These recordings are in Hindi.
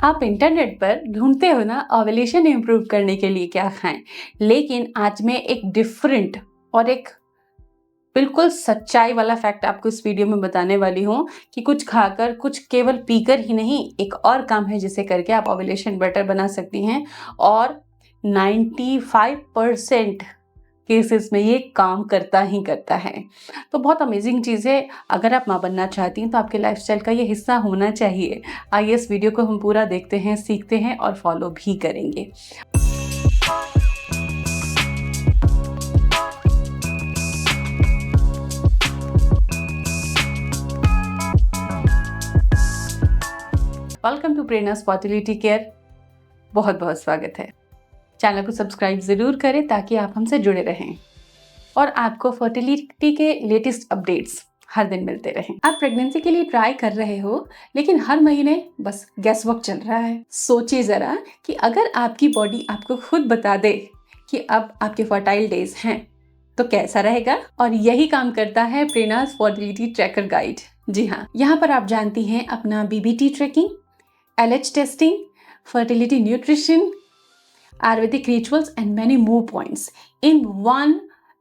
आप इंटरनेट पर ढूंढते हो ना ओवुलेशन इम्प्रूव करने के लिए क्या खाएं। लेकिन आज मैं एक डिफरेंट और एक बिल्कुल सच्चाई वाला फैक्ट आपको इस वीडियो में बताने वाली हूँ कि कुछ खाकर, कुछ केवल पीकर ही नहीं, एक और काम है जिसे करके आप ओवुलेशन बेटर बना सकती हैं। और 95% केसेस में ये काम करता ही करता है। तो बहुत अमेजिंग चीज़ है। अगर आप माँ बनना चाहती हैं तो आपके लाइफस्टाइल का ये हिस्सा होना चाहिए। आइए इस वीडियो को हम पूरा देखते हैं, सीखते हैं और फॉलो भी करेंगे। Welcome to Prerna's fertility care. बहुत बहुत स्वागत है। चैनल को सब्सक्राइब ज़रूर करें ताकि आप हमसे जुड़े रहें और आपको फर्टिलिटी के लेटेस्ट अपडेट्स हर दिन मिलते रहें। आप प्रेगनेंसी के लिए ट्राई कर रहे हो लेकिन हर महीने बस गैस वर्क चल रहा है। सोचिए ज़रा कि अगर आपकी बॉडी आपको खुद बता दे कि अब आपके फर्टाइल डेज हैं तो कैसा रहेगा। और यही काम करता है प्रेरणास फर्टिलिटी ट्रैकर गाइड। जी हाँ, यहाँ पर आप जानती हैं अपना BBT tracking, LH testing, fertility nutrition, Ayurvedic rituals and many more points in one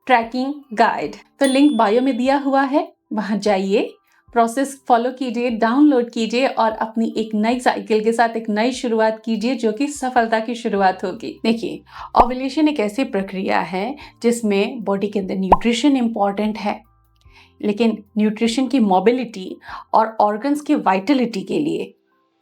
tracking guide. तो लिंक बायो में दिया हुआ है, वहां जाइए, प्रोसेस फॉलो कीजिए, डाउनलोड कीजिए और अपनी एक नई साइकिल के साथ एक नई शुरुआत कीजिए जो कि सफलता की शुरुआत होगी। देखिए, ओवुलेशन एक ऐसी प्रक्रिया है जिसमें बॉडी के अंदर न्यूट्रिशन इंपॉर्टेंट है, लेकिन न्यूट्रिशन की मोबिलिटी और ऑर्गन्स की वाइटलिटी के लिए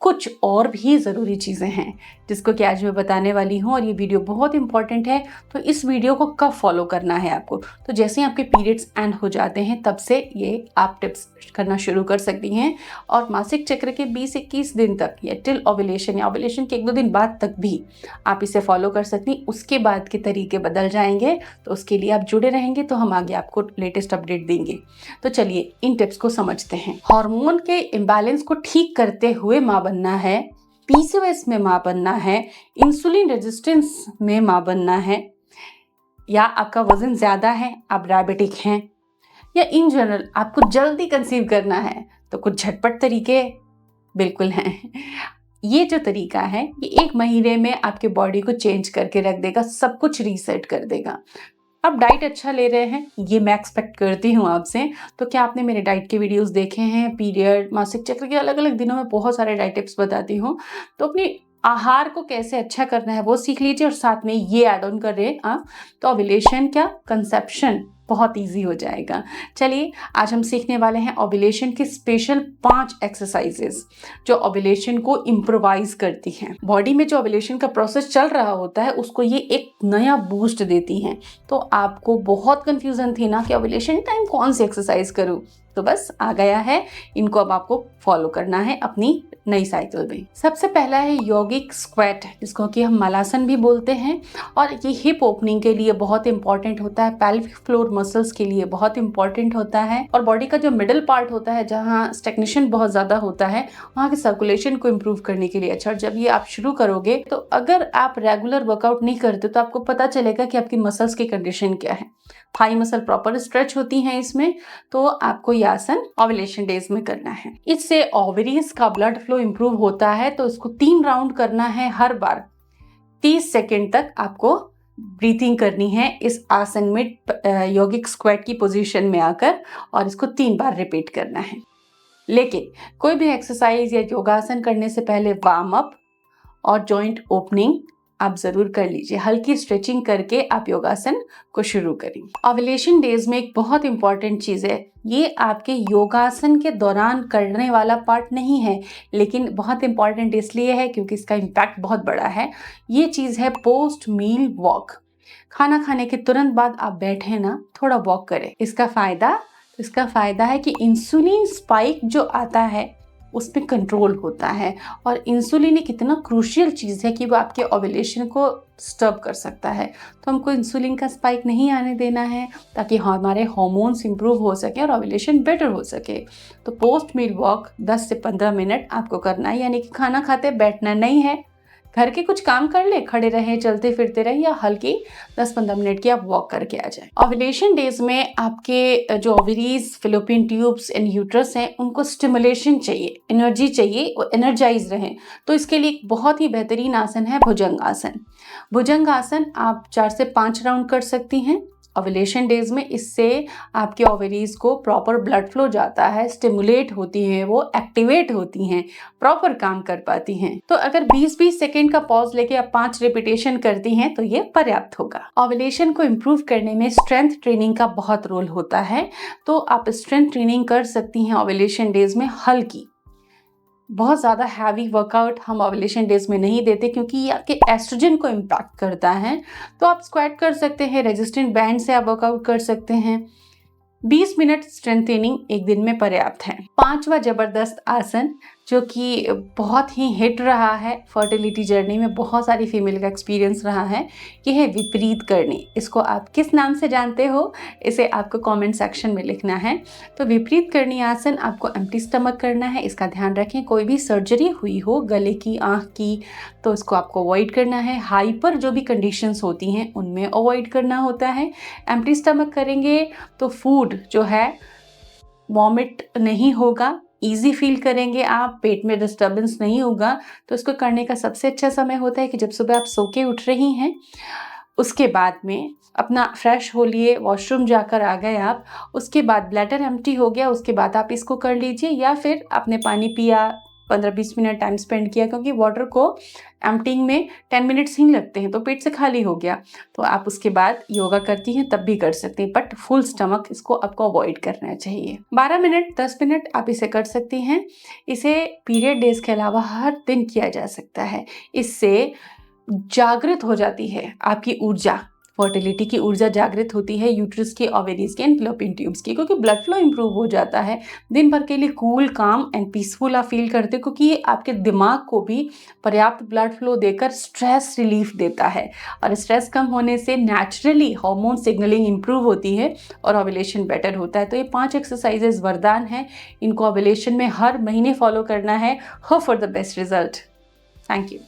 कुछ और भी ज़रूरी चीज़ें हैं जिसको कि आज मैं बताने वाली हूँ। और ये वीडियो बहुत इंपॉर्टेंट है। तो इस वीडियो को कब फॉलो करना है आपको, तो जैसे ही आपके पीरियड्स एंड हो जाते हैं तब से ये आप टिप्स करना शुरू कर सकती हैं। और मासिक चक्र के 20-21 दिन तक या टिल ओवुलेशन या ओवुलेशन के 1-2 दिन बाद तक भी आप इसे फॉलो कर सकती हैं। उसके बाद के तरीके बदल जाएंगे, तो उसके लिए आप जुड़े रहेंगे तो हम आगे आपको लेटेस्ट अपडेट देंगे। तो चलिए इन टिप्स को समझते हैं। हार्मोन के इम्बैलेंस को ठीक करते हुए माँ बनना है, PCOS में माँ बनना है, इंसुलिन रेजिस्टेंस में माँ बनना है, या आपका वजन ज़्यादा है, आप डायबिटिक हैं, या इन जनरल आपको जल्दी कंसीव करना है, तो कुछ झटपट तरीके बिल्कुल हैं। ये जो तरीका है ये 1 महीने में आपके बॉडी को चेंज करके रख देगा, सब कुछ रीसेट कर देगा। अब डाइट अच्छा ले रहे हैं, ये मैं एक्सपेक्ट करती हूँ आपसे। तो क्या आपने मेरे डाइट के वीडियोस देखे हैं? पीरियड, मासिक चक्र के अलग अलग दिनों में बहुत सारे डाइट टिप्स बताती हूँ। तो अपनी आहार को कैसे अच्छा करना है वो सीख लीजिए और साथ में ये ऐड ऑन कर रहे आप, तो ओवुलेशन क्या कंसेप्शन बहुत इजी हो जाएगा। चलिए आज हम सीखने वाले हैं ओवुलेशन के स्पेशल 5 एक्सरसाइजेस जो ओवुलेशन को इम्प्रोवाइज करती हैं। बॉडी में जो ओवुलेशन का प्रोसेस चल रहा होता है उसको ये एक नया बूस्ट देती हैं। तो आपको बहुत कंफ्यूजन थी ना कि ओवुलेशन टाइम कौन सी एक्सरसाइज करूं, तो बस आ गया है। इनको अब आपको फॉलो करना है अपनी नई साइकिल में। सबसे पहला है योगिक स्क्वैट, जिसको कि हम मलासन भी बोलते हैं। और ये हिप ओपनिंग के लिए बहुत इंपॉर्टेंट होता है, पेल्विक फ्लोर मसल्स के लिए बहुत इंपॉर्टेंट होता है, और बॉडी का जो मिडिल पार्ट होता है जहाँ स्टेग्नेशन बहुत ज़्यादा होता है वहाँ के सर्कुलेशन को इम्प्रूव करने के लिए अच्छा। और जब ये आप शुरू करोगे तो अगर आप रेगुलर वर्कआउट नहीं करते तो आपको पता चलेगा कि आपकी मसल्स की कंडीशन क्या है। थाई मसल प्रॉपर स्ट्रेच होती हैं इसमें, तो आपको ये आसन ओवुलेशन डेज में करना है। इससे ओवरीज का ब्लड फ्लो इंप्रूव होता है। तो इसको 3 राउंड करना है, हर बार 30 सेकेंड तक आपको ब्रीथिंग करनी है इस आसन में, योगिक स्क्वैट की पोजीशन में आकर, और इसको 3 बार रिपीट करना है। लेकिन कोई भी एक्सरसाइज या योगासन करने से पहले वार्म अप और जॉइंट ओपनिंग आप जरूर कर लीजिए। हल्की स्ट्रेचिंग करके आप योगासन को शुरू करें। ओवुलेशन डेज में एक बहुत इंपॉर्टेंट चीज़ है, ये आपके योगासन के दौरान करने वाला पार्ट नहीं है, लेकिन बहुत इंपॉर्टेंट इसलिए है क्योंकि इसका इम्पैक्ट बहुत बड़ा है। ये चीज़ है पोस्ट मील वॉक। खाना खाने के तुरंत बाद आप बैठे ना, थोड़ा वॉक करें। इसका फ़ायदा है कि इंसुलिन स्पाइक जो आता है उसमें कंट्रोल होता है। और इंसुलिन एक इतना क्रूशियल चीज़ है कि वो आपके ओवुलेशन को स्टॉप कर सकता है। तो हमको इंसुलिन का स्पाइक नहीं आने देना है ताकि हमारे हार्मोन्स इंप्रूव हो सके और ओवुलेशन बेटर हो सके। तो पोस्ट मील वॉक 10 से 15 मिनट आपको करना है, यानी कि खाना खाते बैठना नहीं है, घर के कुछ काम कर ले, खड़े रहें, चलते फिरते रहें या हल्की 10-15 मिनट की आप वॉक करके आ जाएं। ओव्यूलेशन डेज में आपके जो ovaries, fallopian tubes and uterus हैं, उनको स्टिमुलेशन चाहिए, एनर्जी चाहिए, वो एनर्जाइज रहें। तो इसके लिए एक बहुत ही बेहतरीन आसन है भुजंग आसन। भुजंग आसन आप 4 से 5 राउंड कर सकती हैं ओव्यूलेशन डेज में। इससे आपके ओवरीज को प्रॉपर ब्लड फ्लो जाता है, स्टिमुलेट होती हैं, वो एक्टिवेट होती हैं, प्रॉपर काम कर पाती हैं। तो अगर 20-20 सेकेंड का पॉज लेके आप 5 रिपीटेशन करती हैं तो ये पर्याप्त होगा। ओव्यूलेशन को इम्प्रूव करने में स्ट्रेंथ ट्रेनिंग का बहुत रोल होता है, तो आप स्ट्रेंथ ट्रेनिंग कर सकती हैं ओव्यूलेशन डेज में हल्की। बहुत ज़्यादा हैवी वर्कआउट हम ओव्यूलेशन डेज में नहीं देते क्योंकि ये आपके एस्ट्रोजन को इम्पैक्ट करता है। तो आप स्क्वाट कर सकते हैं, रेजिस्टेंट बैंड से आप वर्कआउट कर सकते हैं। 20 मिनट स्ट्रेंथ ट्रेनिंग एक दिन में पर्याप्त है। 5वां जबरदस्त आसन जो कि बहुत ही हिट रहा है फर्टिलिटी जर्नी में, बहुत सारी फीमेल का एक्सपीरियंस रहा है, ये है विपरीत करनी। इसको आप किस नाम से जानते हो, इसे आपको कमेंट सेक्शन में लिखना है। तो विपरीत करनी आसन आपको एम्प्टी स्टमक करना है, इसका ध्यान रखें। कोई भी सर्जरी हुई हो गले की, आँख की, तो इसको आपको अवॉइड करना है। हाइपर जो भी कंडीशंस होती हैं उनमें अवॉइड करना होता है। एम्प्टी स्टमक करेंगे तो फूड जो है वॉमिट नहीं होगा, ईजी फील करेंगे आप, पेट में डिस्टर्बेंस नहीं होगा। तो इसको करने का सबसे अच्छा समय होता है कि जब सुबह आप सो के उठ रही हैं, उसके बाद में अपना फ्रेश हो लिए, वॉशरूम जाकर आ गए आप, उसके बाद ब्लैडर एम्प्टी हो गया, उसके बाद आप इसको कर लीजिए। या फिर आपने पानी पिया, 15-20 मिनट टाइम स्पेंड किया, क्योंकि वाटर को एम्प्टिंग में 10 मिनट्स ही लगते हैं, तो पेट से खाली हो गया। तो आप उसके बाद योगा करती हैं तब भी कर सकती हैं, बट फुल स्टमक इसको आपको अवॉइड करना चाहिए। 12 मिनट 10 मिनट आप इसे कर सकती हैं। इसे पीरियड डेज के अलावा हर दिन किया जा सकता है। इससे जागृत हो जाती है आपकी ऊर्जा, फर्टिलिटी की ऊर्जा जागृत होती है यूट्रस की, ओवरीज की एंड फेलोपियन ट्यूब्स की, क्योंकि ब्लड फ्लो इंप्रूव हो जाता है। दिन भर के लिए कूल, काम एंड पीसफुल आप फील करते हो, क्योंकि ये आपके दिमाग को भी पर्याप्त ब्लड फ्लो देकर स्ट्रेस रिलीफ देता है। और स्ट्रेस कम होने से नेचुरली हार्मोन सिग्नलिंग इंप्रूव होती है और ओव्यूलेशन बेटर होता है। तो ये 5 एक्सरसाइजेज वरदान है, इनको ओव्यूलेशन में हर महीने फॉलो करना है। Hope for the best result. Thank you.